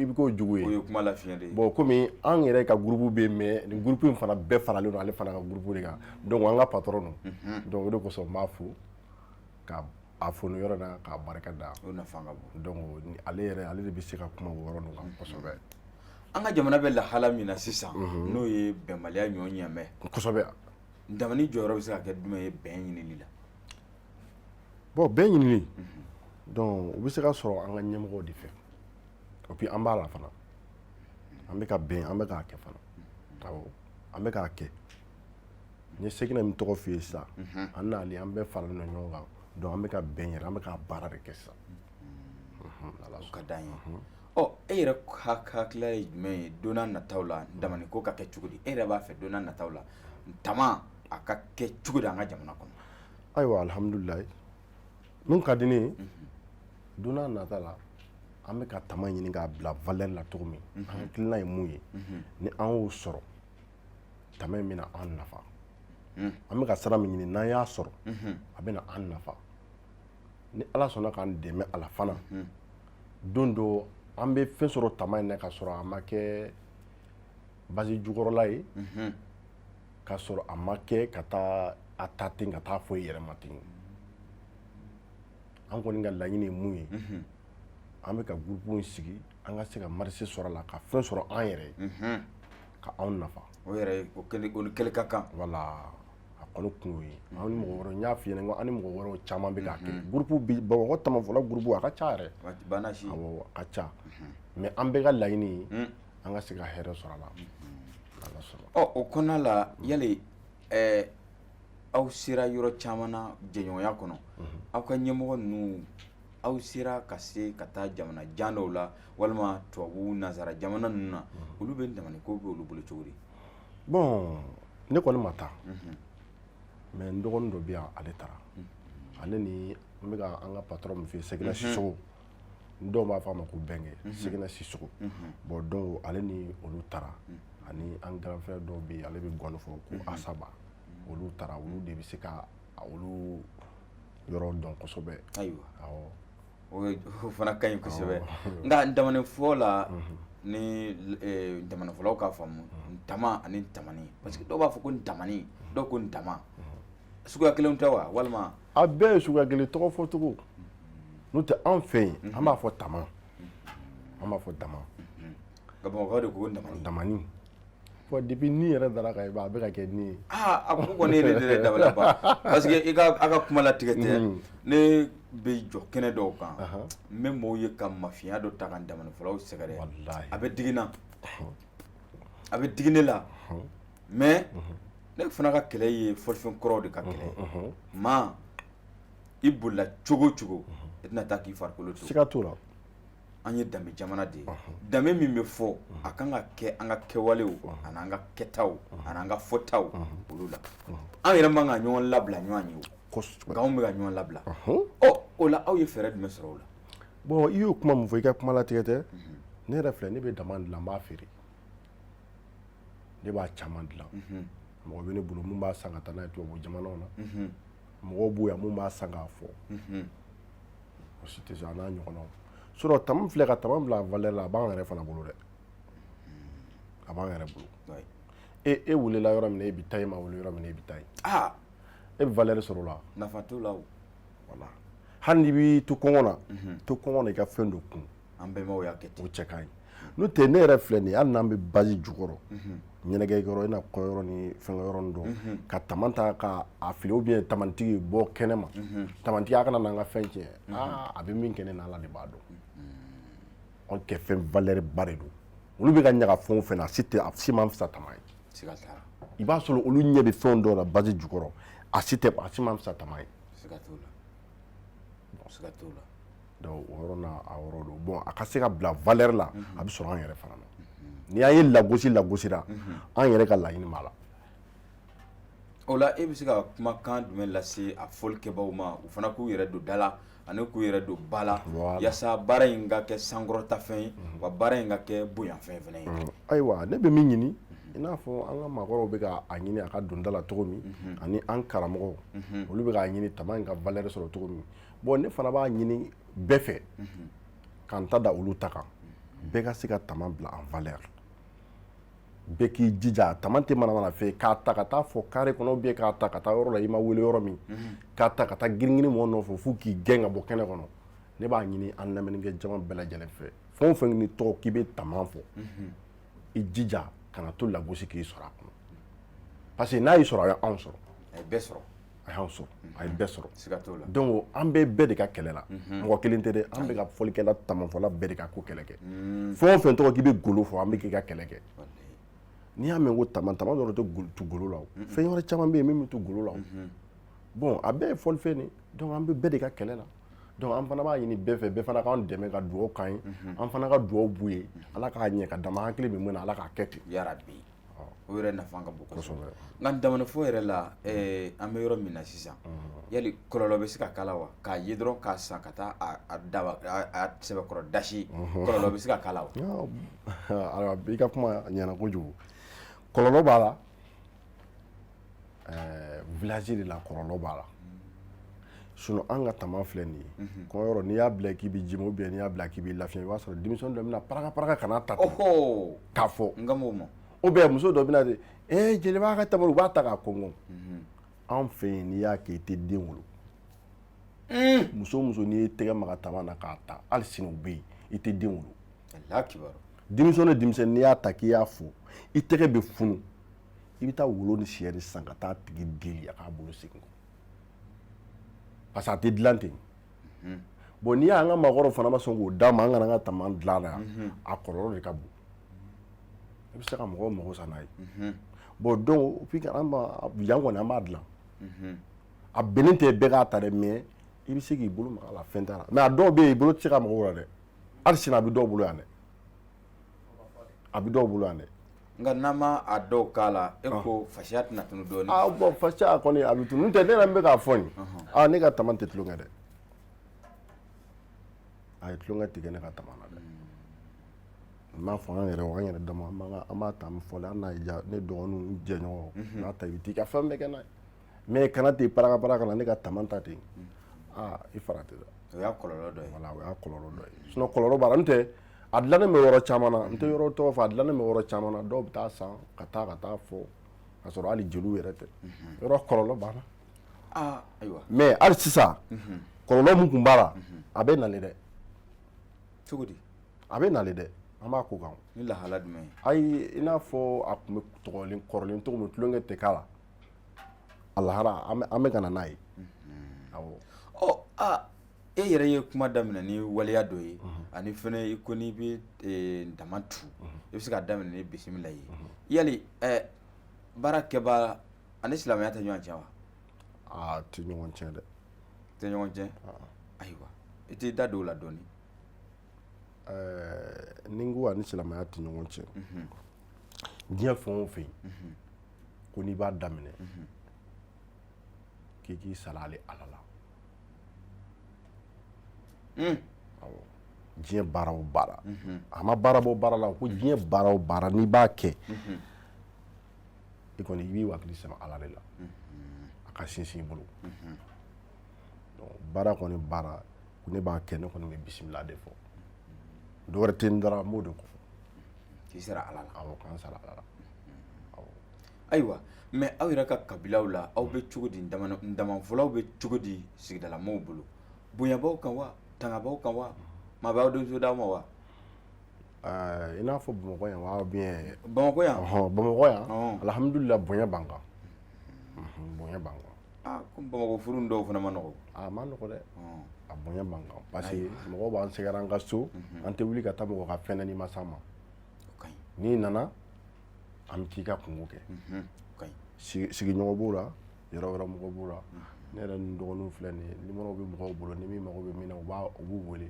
bɛ k'o jugu ye o ye kuma lafiɲɛ de ye bon komi an yɛrɛ ka groupe bɛ yen mais nin groupe in fana bɛɛ faralen don ale fana ka groupe de kan donc an ka patron don donc o de kosɔn n b'a fo ka a fo nin yɔrɔ la k'a barika da o nafa ka bon donc ale de bɛ se ka kuma o yɔrɔ ninnu kan kosɛbɛ an ka jamana bɛ lahala min na sisan n'o ye bɛnbaliya ɲɔgɔn ɲɛmɛ kosɛbɛ damani jɔyɔrɔ bɛ se ka kɛ jumɛn ye bɛn ɲinili la bon bɛn ɲinili donc o bɛ se ka sɔrɔ an ka ɲɛmɔgɔw de fɛ et puis an b'a la fana an bɛ ka bɛn an bɛ k'a kɛ fana awɔ an bɛ k'a kɛ n ye Sɛginɛ min tɔgɔ f'i ye sisan an n'ale an bɛɛ faralen don ɲɔgɔn kan donc an bɛ ka bɛn yɛrɛ an bɛ ka baara de kɛ sisan o ka d'an ye e yɛrɛ hakilila ye jumɛn ye don n'a nataw la damani ko ka kɛ cogo di e yɛrɛ b'a fɛ don n'a nataw la tama a ka kɛ cogo di an ka jamana kɔnɔ. Ayiwa alhamdulilayi mun ka di ne ye don n'a nata la an bɛ ka tama ɲini k'a bila valeur la cogo min an hakilina ye mun ye ni an y'o sɔrɔ tama in bɛna an nafa an bɛ ka sira min ɲini n'an y'a sɔrɔ a bɛna an nafa ni ala sɔnna k'an dɛmɛ a la fana don dɔ an bɛ fɛn sɔrɔ tama in na ka sɔrɔ a ma kɛ basi jukɔrɔla ye ka sɔrɔ a ma kɛ ka taa a ta ten ka taa fɔ i yɛrɛ ma ten an kɔni ka laɲini ye mun ye an bɛ ka groupe in sigi an ka se ka marché sɔrɔ a la ka fɛn sɔrɔ an yɛrɛ ye ka anw nafa o yɛrɛ o ni kɛlɛ ka kan wala a kɔni kun y'o ye an ni mɔgɔ wɛrɛw n y'a f'i ɲɛna n ko an ni mɔgɔ wɛrɛw caman bɛ k'a kɛ groupe bi Bamakɔ Tamafɔla groupe a ka ca yɛrɛ awɔ a ka ca mais an bɛɛ ka laɲini ye an ka se ka hɛrɛ sɔrɔ a la ala sɔnna o kɔnɔna la yali aw sera yɔrɔ caman na jɛɲɔgɔnya kɔnɔ aw ka ɲɛmɔgɔ ninnu aw sera ka se ka taa jamana jan dɔw la walima tubabu nazara jamana ninnu na olu bɛ damani ko bɛ olu bolo cogo di. Bon ne kɔni ma taa mais n dɔgɔnin dɔ bɛ yan ale taara ale ni n bɛ ka an ka patron min fɛ yen Segina Sisoko dɔw b'a fɔ a ma ko Bɛnkɛ Segina Sisoko bon donc ale ni olu taara ani an grand frère dɔw bɛ yen ale bɛ gɔni fɔ ko Asaba olu taara olu de bɛ se ka olu yɔrɔ dɔn kosɛbɛ. Ayiwa awɔ o fana ka ɲi kosɛbɛ nka damani fɔ la ni damani fɔlaw k'a faamu ntama ani tamani parce que dɔw b'a fɔ ko tamani dɔw ko ntama suguya kelenw tɛ wa walima. a bɛɛ ye suguya kelen tɔgɔ fɔ cogo n'o tɛ anw fɛ yen an b'a fɔ tama an b'a fɔ dama nka Bamakɔ de ko damani fɔ depuis ni yɛrɛ dara kan i b'a a bɛ ka kɛ ni ye a ko kɔni ye ne de dabila ban parce que a ka kuma latigɛ tɛ ne bɛ jɔ kɛnɛ dɔw kan n bɛ mɔɔw ye ka mafiya dɔ ta ka damani fɔlaw sɛgɛrɛ a bɛ digi na a bɛ digi ne la mais ne fana ka kɛlɛ ye fɔlifɛn kɔrɔw de ka kɛlɛ maa i bolila cogo cogo i tɛna taa k'i farikolo to siga t'o la an ye danbe jamana de ye danbe min bɛ fɔ a kan ka kɛ an ka kɛwalew ani an ka kɛtaw ani an ka fɔtaw olu la an yɛrɛ man ka ɲɔgɔn labila ɲɔgɔn ye o nka anw bɛ ka ɲɔgɔn labila o la aw ye fɛɛrɛ jumɛn sɔrɔ o la. bon i y'o kuma min fɔ i ka kuma latigɛ tɛ ne yɛrɛ filɛ ne bɛ dama dilan n b'a feere ne b'a caman dilan mɔgɔ bɛ ne bolo mun b'a san ka taa n'a ye tubabu jamanaw na mɔgɔw b'o yan mun b'a san k'a fɔ o si tɛ se a n'a ɲɔgɔnnaw sɔrɔ tama filɛ ka tama bila valeur la a b'an yɛrɛ fana bolo dɛ a b'an yɛrɛ bolo e welela yɔrɔ min na e bɛ taa e ma wele yɔrɔ min na e bɛ taa yen e bɛ valeur sɔrɔ o la nafa t'o la o voilà hali n'i b'i to kɔngɔ na to kɔngɔ na i ka fɛn dɔ kun an bɛnbaw y'a kɛ ten o cɛ ka ɲi n'o tɛ ne yɛrɛ filɛ nin ye hali n'an bɛ basi jukɔrɔ ɲɛnɛkɛ yɔrɔ i na kɔyɔrɔ ni fɛngɛ yɔrɔ dɔn ka tama ta ka a fili ou bien tamatigi bɔ kɛnɛ ma tamatigi a kana n'an ka fɛn tiɲɛ a bɛ min kɛ ne n'ala de b'a dɔn anw tɛ fɛn valeur ba de don olu bɛ ka ɲaga fɛn o fɛn na a si man fisa tama ye i b'a sɔrɔ olu ɲɛ bɛ fɛn dɔw la basi jukɔrɔ a si man fisa tama ye donc o yɔrɔ n'a a yɔrɔ don bon a ka se ka bila valeur la a bɛ sɔrɔ an yɛrɛ fana na n'i y'a ye lagosira an yɛrɛ ka laɲini b'a la o la e bɛ se ka kumakan jumɛn lase a fɔlikɛbaaw ma u fana k'u yɛrɛ don da la ani k'u yɛrɛ don ba la yaasa baara in ka kɛ sankɔrɔtafɛn ye wa baara in ka kɛ bonyanfɛn fana ye. ayiwa ne bɛ min ɲini i n'a fɔ an ka maakɔrɔw bɛ k'a ɲini a ka don da la cogo min ani an karamɔgɔw olu bɛ k'a ɲini tama in ka valeur sɔrɔ cogo min bon ne fana b'a ɲini bɛɛ fɛ k'an ta da olu ta kan bɛɛ ka se ka tama bila en valeur bɛɛ k'i jija tama tɛ manamana fɛ k'a ta ka taa fɔ carré kɔnɔ ou bien k'a ta ka taa yɔrɔ la i ma wele yɔrɔ min k'a ta ka taa girin mɔgɔ nɔfɛ fo k'i gɛn ka bɔ kɛnɛ kɔnɔ ne b'a ɲini an lamɛnnikɛ jama bɛɛ lajɛlen fɛ fɛn o fɛn ni tɔgɔ k'i bɛ tama fɔ i jija kana to lagosi k'i sɔrɔ a kɔnɔ parce que n'a y'i sɔrɔ a y'anw sɔrɔ a ye bɛɛ sɔrɔ a y'anw sɔrɔ a ye bɛɛ sɔrɔ siga t'o la donc an bɛɛ bɛɛ de ka kɛlɛ la mɔgɔ kelen tɛ dɛ an bɛ ka fɔlikɛla tamafɔla bɛɛ de ka ko kɛlɛ kɛ fɛn o fɛn tɔgɔ k'i bɛ golo fɔ an bɛ k'i ka kɛlɛ kɛ n'i y'a mɛn ko tama dɔrɔn tɛ tu golo la o fɛn wɛrɛ caman bɛ yen min bɛ to golo la o bon a bɛɛ ye fɔlifɛn de donc an bɛ bɛɛ de ka kɛlɛ la donc an fana b'a ɲini bɛɛ fɛ bɛɛ fana k'an dɛmɛ ka dugawu k'an ye an fana ka dugawu b'u ye ala k'a ɲɛ ka dama hakili bɛ mun na ala k'a kɛ ten yarabi o yɛrɛ nafa ka bon kosɛbɛ nka damanifɔ yɛrɛ la an bɛ yɔrɔ min na sisan yali kɔlɔlɔ bɛ se ka k'a la wa k'a ye dɔrɔn k'a san ka taa a sɛbɛkɔrɔ dasi kɔlɔlɔ bɛ se ka k'a la wa i ka kuma ɲɛna kojugu kɔlɔlɔ b'a la village de la kɔlɔlɔ b'a la sinon an ka tama filɛ nin ye kɔyɔrɔ n'i y'a bila k'i bɛ jimi ou bien n'i y'a bila k'i bɛ lafiya i b'a sɔrɔ denmisɛnnin dɔ bɛna paraka kana ta ten k'a fɔ n ka m'o ma ou bien muso dɔ bɛna de jeliba ka tama u b'a ta k'a kɔngɔ anw fɛ yen n'i y'a kɛ i tɛ den wolo muso muso n'i ye tɛgɛ maga tama na k'a ta hali sini u bɛ yen i tɛ den wolo denmisɛnnin o denmisɛnnin n'i y'a ta k'i y'a fo i tɛgɛ bɛ funu i bɛ taa wolo ni sɛ de san ka taa tigi deli a k'a bolo segin parce que a tɛ dilan ten bon n'i y'an ka maakɔrɔw fana ma sɔn k'o d'a ma an kana an ka tama dilan na yan a kɔlɔlɔ de ka bon i bɛ se ka mɔgɔw mago sa n'a ye bon donc yan kɔni an b'a dilan a bɛnnen tɛ bɛɛ k'a ta dɛ mais i bɛ se k'i bolo maga a la fɛn t'a la mais a dɔw bɛ yen i bolo tɛ se ka maga o la dɛ hali sini a bɛ dɔw bolo yan dɛ a bɛ dɔw bolo yan dɛ nka n'an ma a dɔw k'a la e ko fasiya tɛna tunu dɔɔnin bon fasiya kɔni a bɛ tunu n'o tɛ ne yɛrɛ bɛ k'a fɔ nin ne ka tama tɛ tulonkɛ dɛ a ye tulonkɛ tigɛ ne ka tama na dɛ n m'a fɔ an yɛrɛ dama an b'a ta an fɔlen an n'a ye ne dɔgɔninw jɛɲɔgɔn n'a ta i bɛ t'i ka fɛn bɛɛ kɛ n'a ye mais kana ten paraka na ne ka tama ta ten i fara tɛ dɛ o y'a kɔlɔlɔ dɔ ye voilà o y'a kɔlɔlɔ dɔ ye sinon kɔlɔlɔ b'a la n'o tɛ a dilannen bɛ yɔrɔ caman na n tɛ yɔrɔ tɔgɔ fɔ a dilannen bɛ yɔrɔ caman na dɔw bɛ taa san ka taa fɔ ka sɔrɔ hali jeliw yɛrɛ tɛ yɔrɔ kɔlɔlɔ b'a la ayiwa mais hali sisan kɔlɔlɔ mun tun b'a la a bɛ nalen dɛ cogo di a bɛ nalen dɛ an b'a ko kan ni lahala jumɛn ye ayi i n'a fɔ a tun bɛ kɔrɔlen cogo min tulonkɛ tɛ k'a la a lahara an bɛ ka na n'a ye awɔ e yɛrɛ ye kuma daminɛ ni waleya dɔ ye ani fɛnɛ i ko n'i bɛ dama tu i bɛ se ka daminɛ ni bisimila ye yali baara kɛbaa ani silamɛya tɛ ɲɔgɔn cɛ wa tɛ ɲɔgɔn cɛ dɛ tɛ ɲɔgɔn cɛ ayiwa i t'i da don o la dɔɔnin ni n ko ani silamɛya tɛ ɲɔgɔn cɛ diɲɛ fɛn o fɛn ko n'i b'a daminɛ k'i k'i sara ale ala la diɲɛ baara o baara a ma baara bɔ baara la ko diɲɛ baara o baara n'i b'a kɛ i kɔni i b'i hakili sama ala de la a ka sinsin i bolo baara kɔni baara ko ne b'a kɛ ne kɔni bɛ bisimila de fɔ dɔwɛrɛ tɛ n dara n b'o de ko fɔ k'i sara ala la awɔ k'an sara ala la ayiwa mais aw yɛrɛ ka kabilaw la aw bɛ cogo di ndamanfɔlaw bɛ cogo di sigidala maaw bolo bonyabaw kan wa tangabaw kan wa maa b'aw donso d'aw ma wa i n'a fɔ bamakɔ yan wa bien bamakɔ yan bamakɔ yan alhamdulillah bonya b'an kan bonya b'an kan ko bamakɔ furu dɔw fana ma nɔgɔ a ma nɔgɔ dɛ a bonya b'an kan parce que mɔgɔw b'an sɛgɛrɛ an ka so an tɛ wuli ka taa mɔgɔ ka fɛn n'i ma s'an ma n'i nana an bɛ t'i ka kungo kɛ sigiɲɔgɔn b'o la yɔrɔ wɛrɛ mɔgɔw b'o la ne yɛrɛ ni dɔgɔninw filɛ nin ye numéro bɛ mɔgɔw bolo ni min mago bɛ min na u b'u wele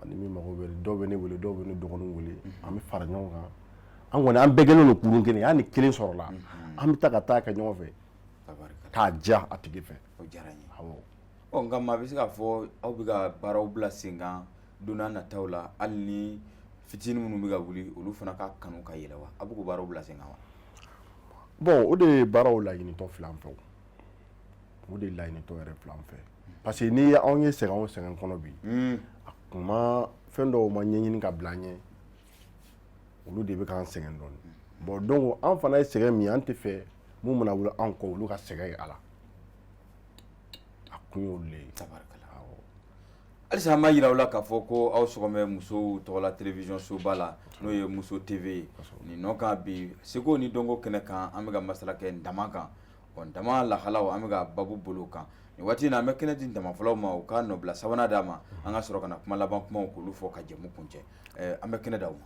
ni min mago bɛ dɔw bɛ ne wele dɔw bɛ ne dɔgɔninw wele an bɛ fara ɲɔgɔn kan an kɔni an bɛɛ kɛlen don kurun kelen hali ni kelen sɔrɔla an bɛ taa ka taa kɛ ɲɔgɔn fɛ k'a diya a tigi fɛ o diyara n ye nka maa bɛ se k'a fɔ aw bɛ ka baaraw bila sen kan don n'a nataw la hali ni fitinin minnu bɛ ka wuli olu fana ka kanu ka yɛlɛ wa a bɛ k'o baaraw bila sen kan wa bon o de ye baaraw laɲinitɔ fila an fɛ o de ye laɲinitɔ yɛrɛ fila an fɛ parce que ni anw ye sɛgɛn o sɛgɛn kɔnɔ bi a kun ma fɛn dɔw ma ɲɛɲini ka bila an ɲɛ olu de bɛ k'an sɛgɛn dɔɔnin bon donc an fana ye sɛgɛn min an tɛ fɛ mun mana wuli an kɔ olu ka sɛgɛn ye a la a kun y'olu le ye halisa an b'a yira aw la k'a fɔ ko aw sɔgɔmɛ musow tɔgɔla télévision soba la n'o ye muso tv ye nin nɔ kan bi seko ni dɔnko kɛnɛ kan an bɛ ka masala kɛ ndama kan ndama lahalaw an bɛ ka babu bolo kan nin waati in na an bɛ kɛnɛ di ndamafɔlaw ma u ka nɔbila sabanan d'a ma an ka sɔrɔ ka na kuma laban kumaw k'olu fɔ ka jɛmu kuncɛ an bɛ kɛnɛ d'aw ma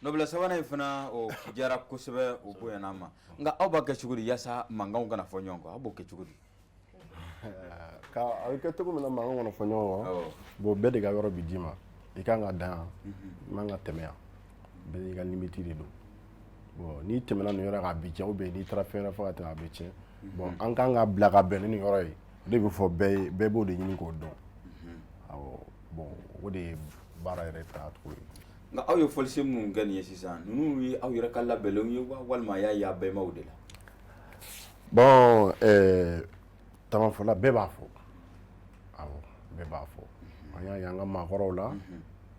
nobila sabanan in fana o jara kosɛbɛ o bonyana ma nka aw b'a kɛ cogo di yaasa mankanw kana fɔ ɲɔgɔn kɔ aw b'o kɛ cogo di ka a bɛ kɛ cogo min na mankan kɔnɔ fɔ ɲɔgɔn kɔ bon bɛɛ de ka yɔrɔ bi d'i ma i kan ka dan yan i man ka tɛmɛ yan bɛɛ n'i ka limite de don bon n'i tɛmɛna nin yɔrɔ kan a bi tiɲɛ ou bien n'i taara fɛn wɛrɛ fɔ ka tɛmɛ a bɛ tiɲɛ bon an kan ka bila ka bɛn ni nin yɔrɔ ye o de bɛ fɔ bɛɛ ye bɛɛ b'o de ɲini k'o dɔn awɔ bon o de ye baara yɛrɛ tagacogo ye nka aw ye fɔlisen minnu kɛ nin ye sisan ninnu ye aw yɛrɛ ka labɛnlenw ye walima a y'a ye a bɛnbaw de la bon tamafɔla bɛɛ b'a fɔ awɔ bɛɛ b'a fɔ an y'a ye an ka maakɔrɔw la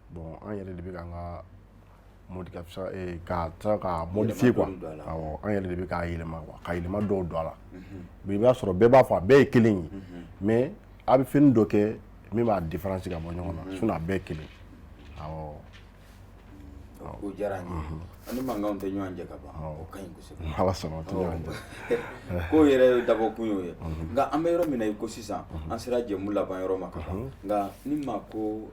bon an yɛrɛ de bɛ k'an ka ka modifier quoi awɔ an yɛrɛ de bɛ k'a yɛlɛma quoi ka yɛlɛma dɔw don a la i b'a sɔrɔ bɛɛ b'a fɔ a bɛɛ ye kelen ye mais a bɛ fɛn dɔ kɛ min b'a différence ka bɔ ɲɔgɔn na sinon a bɛɛ ye kelen awɔ o diyara n ye ani mankanw tɛ ɲɔgɔn jɛ ka ban o ka ɲi kosɛbɛ ala sɔnna o tɛ ɲɔgɔn jɛ ko yɛrɛ dabɔ kun y'o ye nka an bɛ yɔrɔ min na i ko sisan an sera jɛmu laban yɔrɔ ma ka ban nka ni maa ko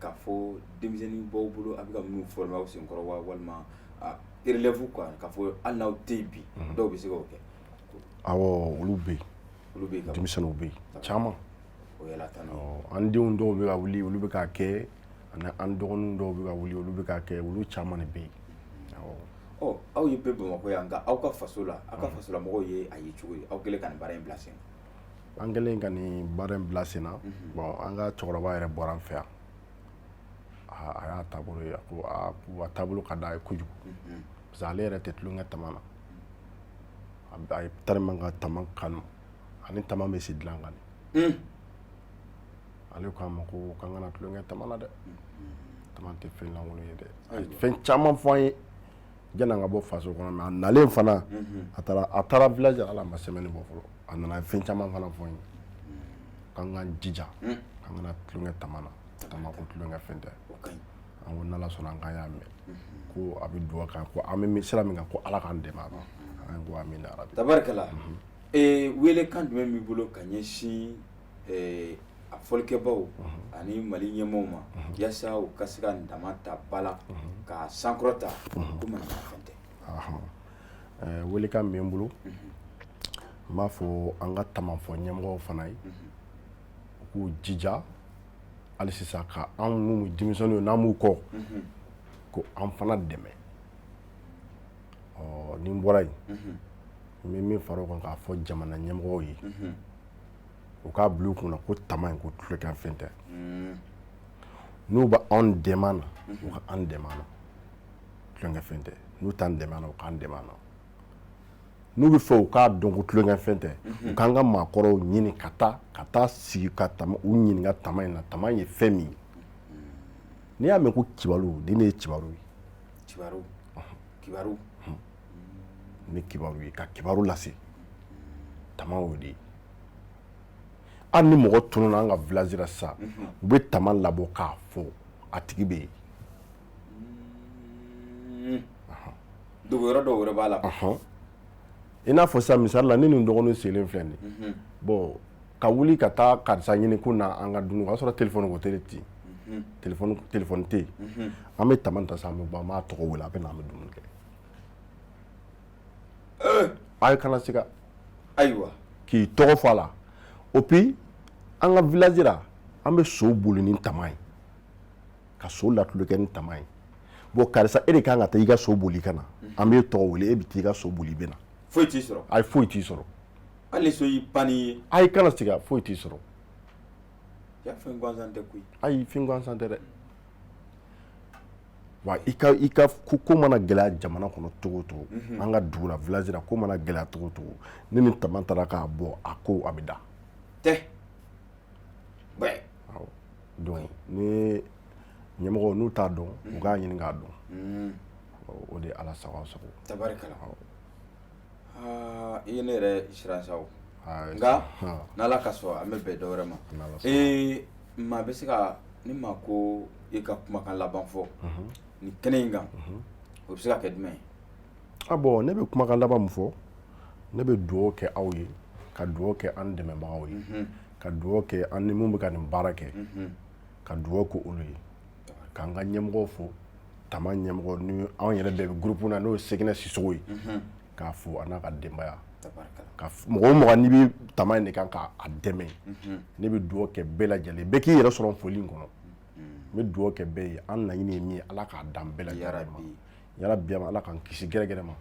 k'a fɔ denmisɛnnin b'aw bolo a bɛ ka minnu former aw senkɔrɔ wa walima relève quoi k'a fɔ hali n'aw tɛ yen bi dɔw bɛ se k'o kɛ awɔ olu bɛ yen denmisɛnninw bɛ yen caman o yɛlɛ tan an denw dɔw bɛ ka wuli olu bɛ k'a kɛ ani an dɔgɔninw dɔw bɛ ka wuli olu bɛ k'a kɛ olu caman de bɛ yen awɔ aw ye bɛɛ Bamakɔ yan nka aw ka faso la aw ka fasola mɔgɔw ye a ye cogo di aw kɛlen ka nin baara in bila sen an kɛlen ka nin baara in bila sen na bon an ka cɛkɔrɔba yɛrɛ bɔra an fɛ yan a y'a taabolo ye a ko a taabolo ka d'a ye kojugu parce que ale yɛrɛ tɛ tulonkɛ tama na a ye tellement ka tama kanu ani tama bɛ se dilan kan de ale ko a ma ko k'an kana tulonkɛ tama na dɛ tama tɛ fɛn lankolon ye dɛ a ye fɛn caman fɔ an ye janni ka bɔ faso kɔnɔ mais a nalen fana a taara village ala ma semaine bɔ fɔlɔ a nana fɛn caman fana fɔ an ye k'an k'an jija k'an kana tulonkɛ tama na tama ko tulonkɛ fɛn tɛ an ko n'ala sɔnna an k'an y'a mɛn ko a bɛ dugawu kan ko an bɛ sira min kan ko ala k'an dɛmɛ a ma an ko amin ya rabi tabarikala welekan jumɛn b'i bolo ka ɲɛsin a fɔlikɛbaw ani Mali ɲɛmaaw ma yaasa u ka se ka dama ta ba la ka sankɔrɔta ko manamafɛn tɛ welekan bɛ n bolo n b'a fɔ an ka tamafɔ ɲɛmɔgɔw fana ye u k'u jija hali sisan ka an minnu denmisɛnninw n'an b'u kɔ ko an fana dɛmɛ ni n bɔra yen n bɛ min fara o kan k'a fɔ jamana ɲɛmɔgɔw ye u k'a bila u kunna ko tama in ko tulonkɛ fɛn tɛ n'u bɛ anw dɛmɛ na u ka an dɛmɛ na tulonkɛ fɛn tɛ n'u t'an dɛmɛ na u k'an dɛmɛ na n'u bɛ fɛ u k'a dɔn ko tulonkɛ fɛn tɛ u k'an ka maakɔrɔw ɲini ka taa sigi ka tama u ɲininka tama in na tama in ye fɛn min ye n'i y'a mɛn ko kibaru nin de ye kibaru ye kibaru ni kibaru ye ka kibaru lase tama o de ye hali ni mɔgɔ tununa an ka village la sisan u bɛ tama labɔ k'a fɔ a tigi bɛ yen dogo yɔrɔ dɔw wɛrɛ b'a la i n'a fɔ sisan misali la ni nin dɔgɔnin sigilen filɛ nin ye bon ka wuli ka taa karisa ɲini ko na an ka dumuni o y'a sɔrɔ téléphone ko tɛ ten téléphone tɛ yen an bɛ tama ta sisan an bɛ bɔ an b'a tɔgɔ wele a bɛ na an bɛ dumuni kɛ a ye kana siga ayiwa k'i tɔgɔ fɔ a la et puis an ka village la an bɛ so boli ni tama ye ka so latulon kɛ ni tama ye bon karisa e de kan ka taa i ka so boli ka na an b'e tɔgɔ wele e bɛ taa i ka so boli i bɛ na foyi t'i sɔrɔ ayi foyi t'i sɔrɔ hali so y'i pan n'i ye ayi kana siga foyi t'i sɔrɔ ja fɛn gansan tɛ koyi ayi fɛn gansan tɛ dɛ wa i ka ko mana gɛlɛya jamana kɔnɔ cogo o cogo an ka dugu la village la ko mana gɛlɛya cogo o cogo ni nin tama taara k'a bɔ a ko a bɛ da tɛ bɛɛ donc ni ɲɛmɔgɔw n'u t'a dɔn u k'a ɲini k'a dɔn o de ye ala sago sago tabarikala i ye ne yɛrɛ siran sa o nka n'ala ka sɔn an bɛ bɛn dɔ wɛrɛ ma maa bɛ se ka ni maa ko i ka kumakan laban fɔ ni kɛnɛ in kan o bɛ se ka kɛ jumɛn ye bon ne bɛ kumakan laban min fɔ ne bɛ dugawu kɛ aw ye ka dugawu kɛ an dɛmɛbagaw ye ka dugawu kɛ an ni mun bɛ ka nin baara kɛ ka dugawu kɛ olu ye k'an ka ɲɛmɔgɔw fo tama ɲɛmɔgɔ ni anw yɛrɛ bɛɛ bɛ groupe na n'o ye Seginɛ Sisogo ye k'a fo a n'a ka denbaya ka mɔgɔ o mɔgɔ n'i bɛ tama in de kan k'a dɛmɛ ne bɛ dugawu kɛ bɛɛ lajɛlen bɛɛ k'i yɛrɛ sɔrɔ foli in kɔnɔ n bɛ dugawu kɛ bɛɛ ye an laɲini ye min ye Ala k'a dan bɛɛ lajɛlen ma yarabi Ala k'an kisi gɛrɛgɛrɛ ma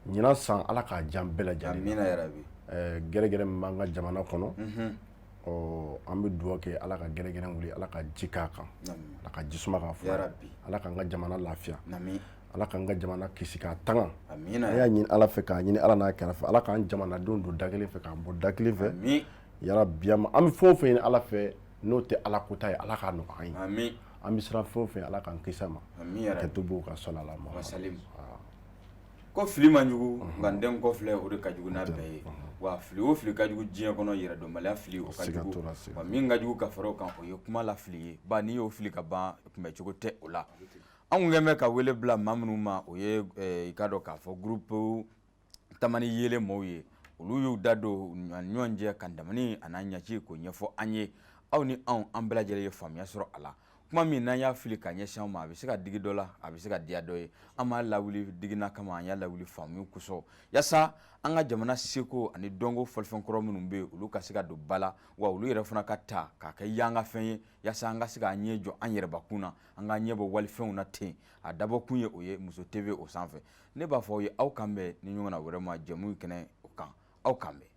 ɲinan san Ala k'a jan bɛɛ lajɛlen gɛrɛgɛrɛ min b'an ka jamana kɔnɔ an bɛ dugawu kɛ Ala ka gɛrɛgɛrɛ wuli Ala ka ji k'a kan Ala ka jisuma k'a fɔ Ala k'an ka jamana lafiya Ala k'an ka jamana kisi k'a tanga an y'a ɲini Ala fɛ k'a ɲini Ala n'a kɛrɛfɛ Ala k'an jamanadenw don da kelen fɛ k'an bɔ da kelen fɛ yarabi an bɛ fɛn o fɛn ɲini Ala fɛ n'o tɛ Ala kota ye Ala k'a nɔgɔya an ye an bɛ siran fɛn o fɛn Ala k'an kisi a ma ka to b'o ka sɔli Ala ma ko fili man jugu nka den kɔ filɛ o de ka jugu n'a bɛɛ ye wa fili o fili ka jugu diɲɛ kɔnɔ yɛrɛdɔnbaliya fili o ka jugu wa min ka jugu ka fara o kan o ye kuma la fili ye ba n'i y'o fili ka ban kunbɛcogo tɛ o la an kun kɛn bɛ ka wele bila maa minnu ma o ye i ka dɔn k'a fɔ groupe Tamani Yele maaw ye olu y'u da don ɲɔgɔn cɛ ka Damani a n'a ɲɛci k'o ɲɛfɔ an ye aw ni an bɛɛ lajɛlen ye faamuya sɔrɔ a la kuma min n'an y'a fili ka ɲɛsin an ma a bɛ se ka digi dɔ la a bɛ se ka diya dɔ ye an m'a lawuli digina kama an y'a lawuli faamuya kosɔn yaasa an ka jamana seko ani dɔnko fɔlifɛn kɔrɔ minnu bɛ yen olu ka se ka don ba la wa olu yɛrɛ fana ka ta k'a kɛ yan ka fɛn ye yaasa an ka se k'an ɲɛ jɔ an yɛrɛbakun na an ka ɲɛ bɔ walifɛnw na ten a dabɔkun ye o ye Muso TV o sanfɛ ne b'a fɔ aw ye aw kan bɛn ni ɲɔgɔn na wɛrɛ ma jɛmu kɛnɛ o kan aw kan bɛn